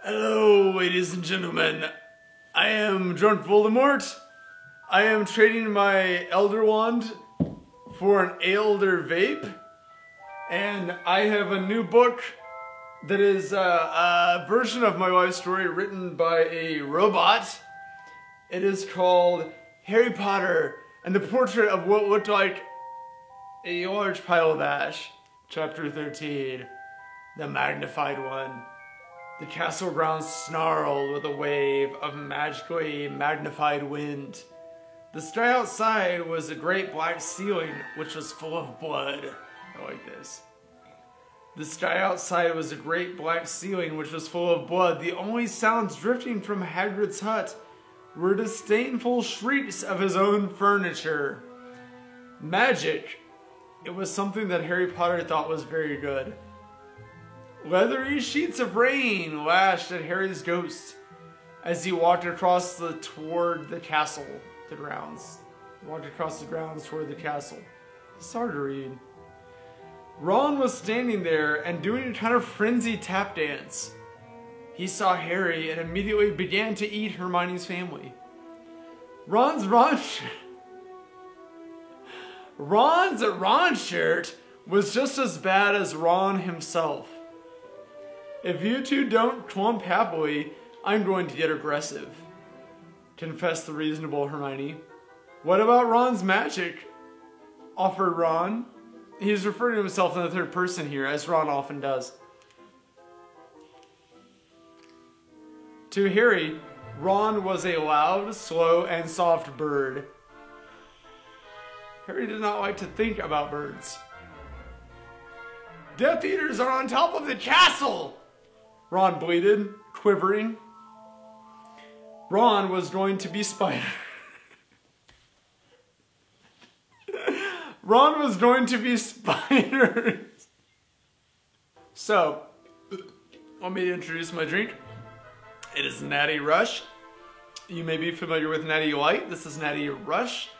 Hello, ladies and gentlemen. I am Drunk Voldemort. I am trading my Elder Wand for an Elder Vape. And I have a new book that is a version of my life story written by a robot. It is called Harry Potter and the Portrait of What Looked Like a Large Pile of Ash. Chapter 13. The Magnified One. The castle grounds snarled with a wave of magically magnified wind. The sky outside was a great black ceiling which was full of blood. I like this. The sky outside was a great black ceiling which was full of blood. The only sounds drifting from Hagrid's hut were disdainful shrieks of his own furniture. Magic. It was something that Harry Potter thought was very good. Leathery sheets of rain lashed at Harry's ghost as he walked across toward the castle, the grounds. Walked across the grounds toward the castle. It's hard to read. Ron was standing there and doing a kind of frenzied tap dance. He saw Harry and immediately began to eat Hermione's family. Ron's Ron shirt was just as bad as Ron himself. If you two don't clump happily, I'm going to get aggressive, confessed the reasonable Hermione. What about Ron's magic? Offered Ron. He's referring to himself in the third person here, as Ron often does. To Harry, Ron was a loud, slow, and soft bird. Harry did not like to think about birds. Death Eaters are on top of the castle! Ron bleated, quivering. Ron was going to be spiders. Ron was going to be spiders. So, let me introduce my drink. It is Natty Rush. You may be familiar with Natty Light. This is Natty Rush.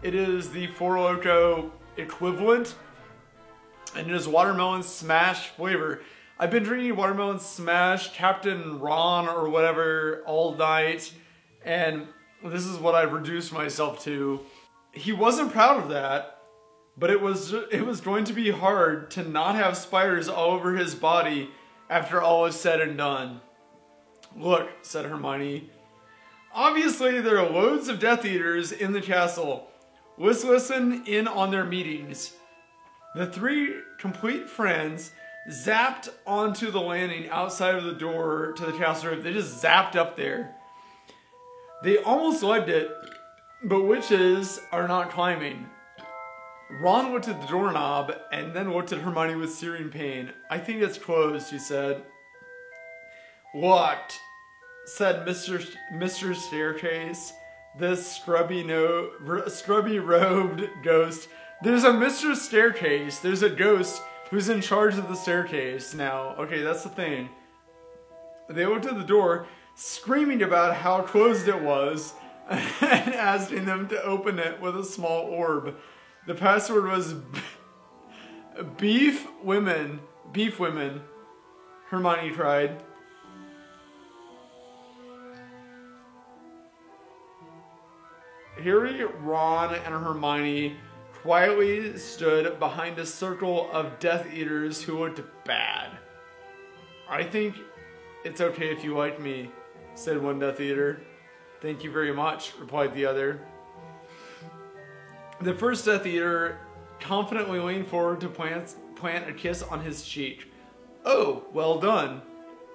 It is the Four Loko equivalent. And it is watermelon smash flavor. I've been drinking watermelon smash, Captain Ron or whatever all night, and this is what I've reduced myself to. He wasn't proud of that, but it was going to be hard to not have spiders all over his body after all is said and done. Look, said Hermione. Obviously there are loads of Death Eaters in the castle. Let's listen in on their meetings. The three complete friends zapped onto the landing outside of the door to the castle roof. They just zapped up there. They almost legged it, but witches are not climbing. Ron looked at the doorknob and then looked at Hermione with searing pain. I think it's closed, she said. Locked, said Mr. Staircase, this scrubby-robed ghost. There's a Mr. Staircase. There's a ghost who's in charge of the staircase now. Okay, that's the thing. They looked at the door, screaming about how closed it was, and asking them to open it with a small orb. The password was Beef Women. Beef Women, Hermione cried. Harry, Ron, and Hermione quietly stood behind a circle of Death Eaters who looked bad. I think it's okay if you like me, said one Death Eater. Thank you very much, replied the other. The first Death Eater confidently leaned forward to plant a kiss on his cheek. Oh, well done,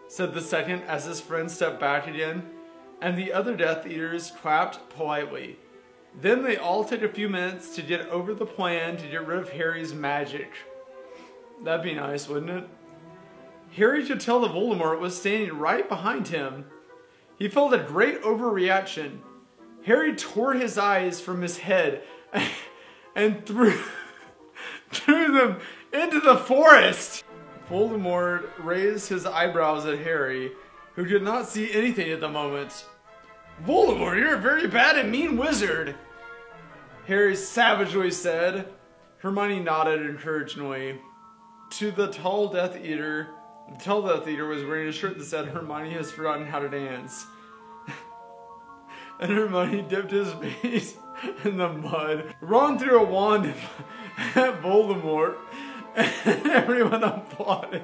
said the second as his friend stepped back again, and the other Death Eaters clapped politely. Then they all took a few minutes to get over the plan to get rid of Harry's magic. That'd be nice, wouldn't it? Harry could tell that Voldemort was standing right behind him. He felt a great overreaction. Harry tore his eyes from his head and threw them into the forest. Voldemort raised his eyebrows at Harry, who could not see anything at the moment. Voldemort, you're a very bad and mean wizard, Harry savagely said. Hermione nodded encouragingly. To the tall Death Eater The tall Death Eater was wearing a shirt that said, "Hermione has forgotten how to dance." And Hermione dipped his face in the mud. Ron threw a wand at Voldemort, and everyone applauded.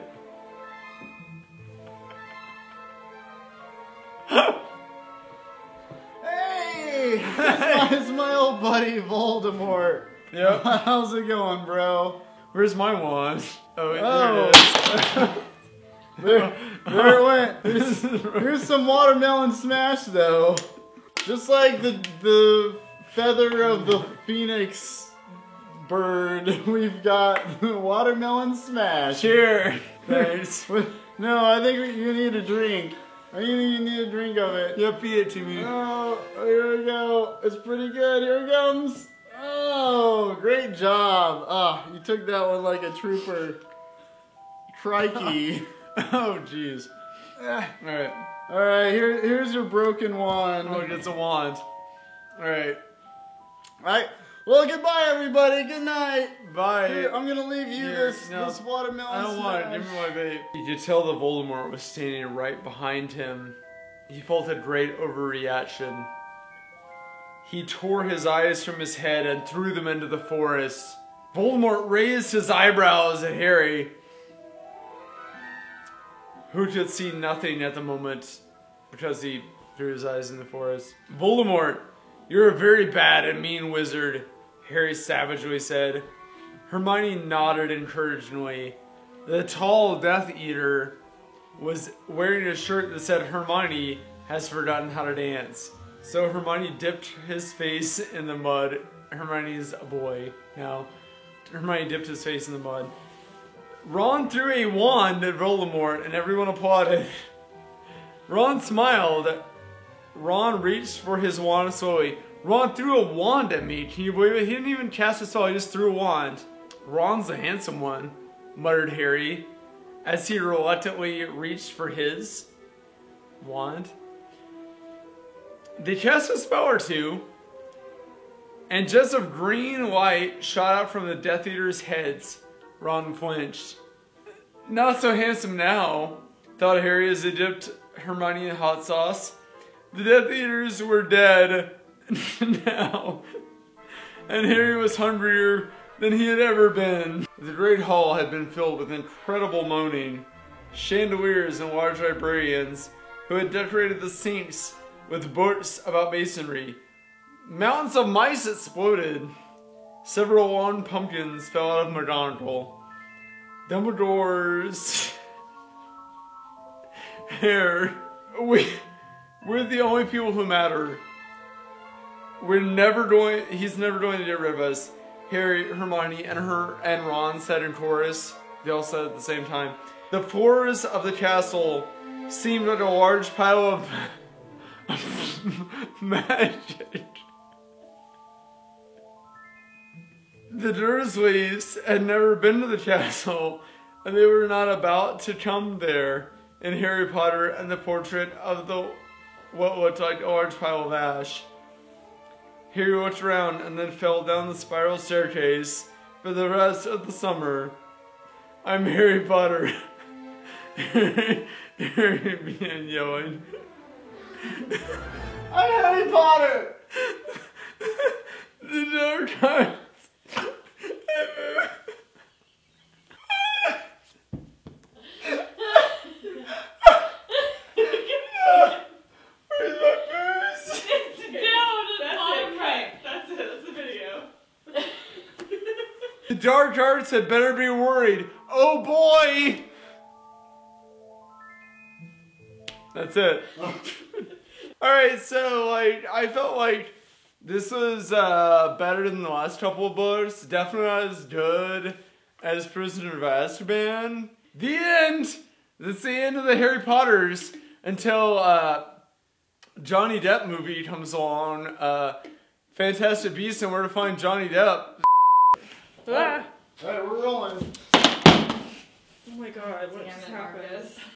Hey! It's my old buddy Voldemort. Yep. How's it going, bro? Where's my wand? Oh, there it went. Here's some watermelon smash, though. Just like the feather of the phoenix bird, we've got watermelon smash. Cheers. Thanks. No, I think you need a drink. I think you need a drink of it. Yeah, feed it to me. Oh, here we go. It's pretty good. Here it comes. Oh, great job. Ah, you took that one like a trooper. Crikey. Oh, jeez. Alright. Alright, here's your broken wand. Oh, it's a wand. Alright. Alright. Well, goodbye, everybody. Good night. Bye. Here, I'm gonna leave you this watermelon I don't want it. Give me my vape. You could tell that Voldemort was standing right behind him. He felt a great overreaction. He tore his eyes from his head and threw them into the forest. Voldemort raised his eyebrows at Harry, who could see nothing at the moment because he threw his eyes in the forest. "Voldemort, you're a very bad and mean wizard," Harry savagely said. Hermione nodded encouragingly. The tall Death Eater was wearing a shirt that said, "Hermione has forgotten how to dance." So Hermione dipped his face in the mud. Hermione's a boy now. Hermione dipped his face in the mud. Ron threw a wand at Voldemort and everyone applauded. Ron smiled. Ron reached for his wand slowly. "Ron threw a wand at me. Can you believe it? He didn't even cast a spell, he just threw a wand." "Ron's the handsome one," muttered Harry, as he reluctantly reached for his wand. They cast a spell or two, and jets of green light shot out from the Death Eater's heads. Ron flinched. "Not so handsome now," thought Harry as he dipped Hermione in hot sauce. The Death Eaters were dead now, and Harry was hungrier than he had ever been. The great hall had been filled with incredible moaning, chandeliers and large librarians who had decorated the sinks with books about masonry. Mountains of mice exploded. Several long pumpkins fell out of McGonagall. Dumbledore's hair. We're the only people who matter. He's never going to get rid of us. Harry, Hermione, and Ron said in chorus. They all said at the same time. The floors of the castle seemed like a large pile of magic. The Dursleys had never been to the castle, and they were not about to come there. In Harry Potter and the portrait of what looked like a large pile of ash. Harry looked around and then fell down the spiral staircase for the rest of the summer. "I'm Harry Potter." Harry began yelling. I'm Harry Potter! The dark arts. Where's my booze? It's down at the bottom right. That's it. That's the video. The dark arts had better be worried. Oh boy! That's it. Alright, so I felt like this was better than the last couple of books. Definitely not as good as Prisoner of Azkaban. The end! That's the end of the Harry Potters until Johnny Depp movie comes along. Fantastic Beasts and Where to Find Johnny Depp. Alright, we're rolling. Oh my god, what just happened?